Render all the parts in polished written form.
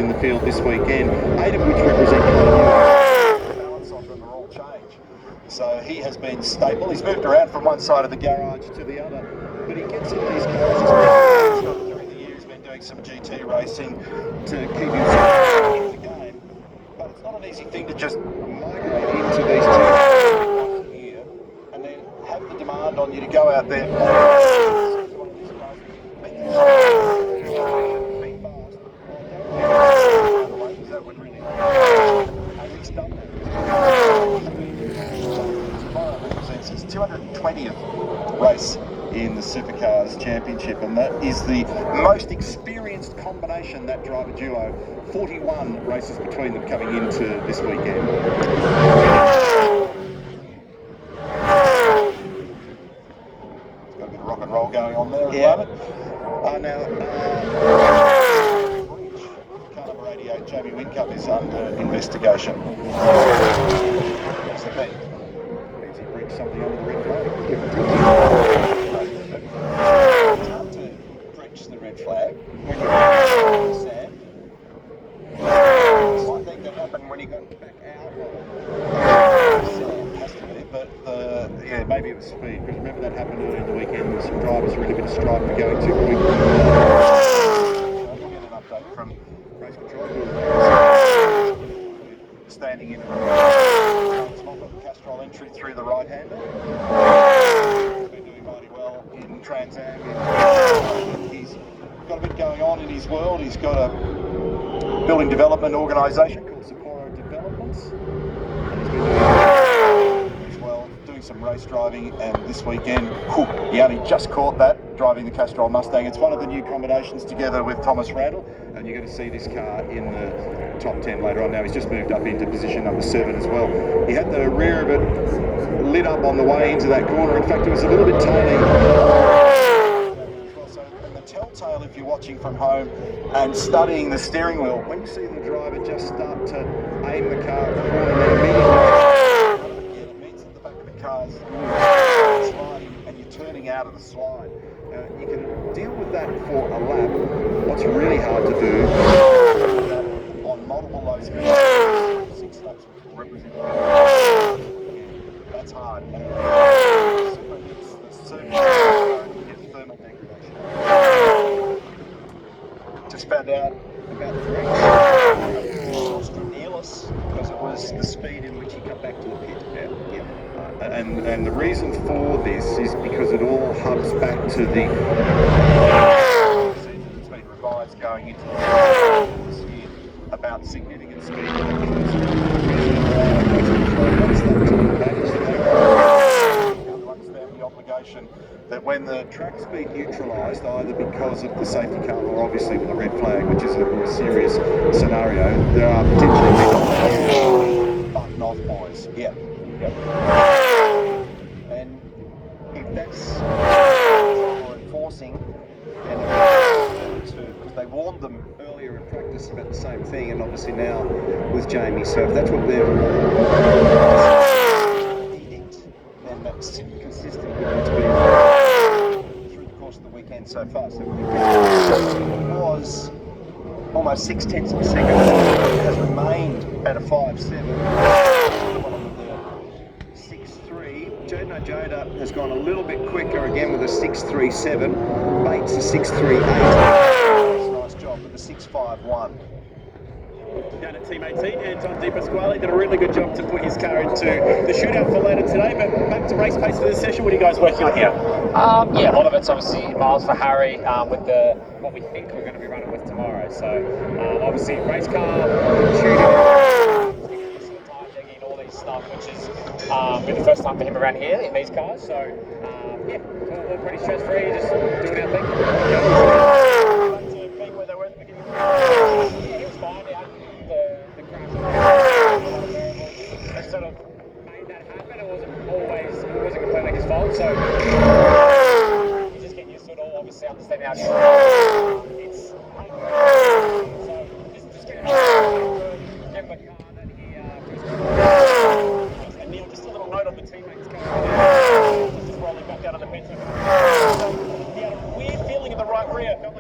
in the field this weekend, 8 of which represent the balance of them are all change. So he has been stable. He's moved around from one side of the garage to the other, but he gets in these cars. During the year he's been doing some GT racing to keep himself in the game. But it's not an easy thing to just migrate into these two here and then have the demand on you to go out there. That would really and he's done that. Tomorrow represents his 220th race in the Supercars Championship, and that is the most experienced combination, that driver duo. 41 races between them coming into this weekend. It's got a bit of rock and roll going on there at the moment. Car number 88, Jamie Whincup, is under investigation. What's the thing? Means he breached something under the red flag. It's hard to breach the red flag when you're in the sand. It's one thing that happened when he got back out of the sand, has to be, but yeah, maybe it was speed, because remember that happened earlier in the weekend when some drivers were in a bit of strife for going too quick. We'll get an update from race control, standing in Castrol entry through the right-hander. He's been doing mighty well in Trans Am. He's got a bit going on in his world. He's got a building development organisation called Sapporo Developments. And he's been doing as well, doing some race driving, and this weekend, he only just caught that, driving the Castrol Mustang. It's one of the new combinations together with Thomas Randall, and you're going to see this car in the top 10 later on. Now he's just moved up into position number 7 as well. He had the rear of it lit up on the way into that corner. In fact, it was a little bit tiny. So, and the telltale, if you're watching from home and studying the steering wheel, when you see the driver just start to aim the car at the corner, then immediately it means that the back of the car's sliding and you're turning out of the slide. You can deal with that for a lap. What's really hard to do on multiple low speeds, 6 laps represent. That's hard. Super hits the surface, you get thermal degradation. Just found out about the brakes. Nearless, because it was the speed in which he got back to the pit. And the reason for this is because it all hubs back to the it's been revised going into this year about significant speed. Understand the obligation that when the track speed neutralised, either because of the safety car or obviously with a red flag, which is a more serious scenario, there are potentially button off boys. Yep. And if that's what we're enforcing, and because they warned them earlier in practice about the same thing, and obviously now with Jamie, so if that's what they're edict, then that's consistent with what's been through the course of the weekend so far. So it was almost 0.6 of a second, has remained at a 5.7. Joda has gone a little bit quicker again with a 6.37. Bates a 6.38. Nice job with a 6.51. Down at Team 18, Anton Di Pasquale did a really good job to put his car into the shootout for later today. But back to race pace for this session. What are you guys working on here? Yeah, a lot of it's obviously miles for Harry with the what we think we're going to be running with tomorrow. So obviously race car, shooting, all these stuff, which is been the first time for him around here in these cars. So yeah, we're pretty stress free, just doing our thing. To being where they were at the beginning. Yeah, he was fine. He had the crash. They sort of made that happen. It wasn't completely his fault. So you just get used to it all. Obviously, understanding how it's so just getting the car that he and Neil, just a little note on the teammates going just rolling back out of the pit. He had a weird feeling in the right rear. Felt like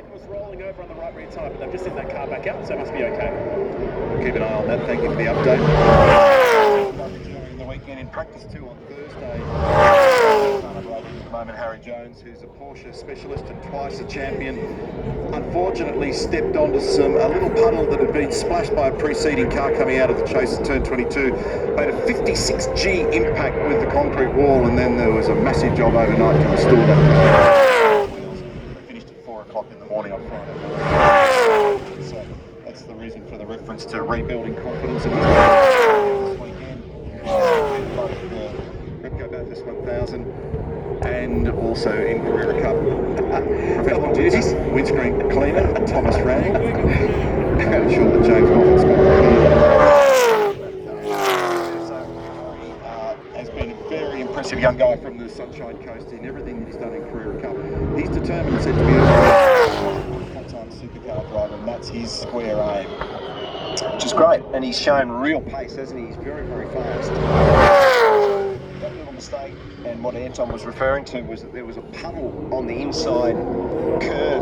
Keep an eye on that. Thank you for the update. During the weekend in practice 2 on Thursday. At the moment, Harry Jones, who's a Porsche specialist and twice a champion, unfortunately stepped onto a little puddle that had been splashed by a preceding car coming out of the chase at turn 22. Made a 56G impact with the concrete wall, and then there was a massive job overnight to restore that. Finished at 4 o'clock in the morning on Friday. So that's the reason for the reference to rebuilding confidence in this weekend. Repco Bathurst 1000 and also in Carrera Cup professional duties, windscreen cleaner Thomas Rand. I'm sure that James Moffat's has been a very impressive young guy from the Sunshine Coast in everything that he's done in Carrera Cup. He's determined and said to be a full-time supercar driver, and that's his square aim, which is great. And he's shown real pace, hasn't he? He's very, very fast. That little mistake, and what Anton was referring to, was that there was a puddle on the inside curve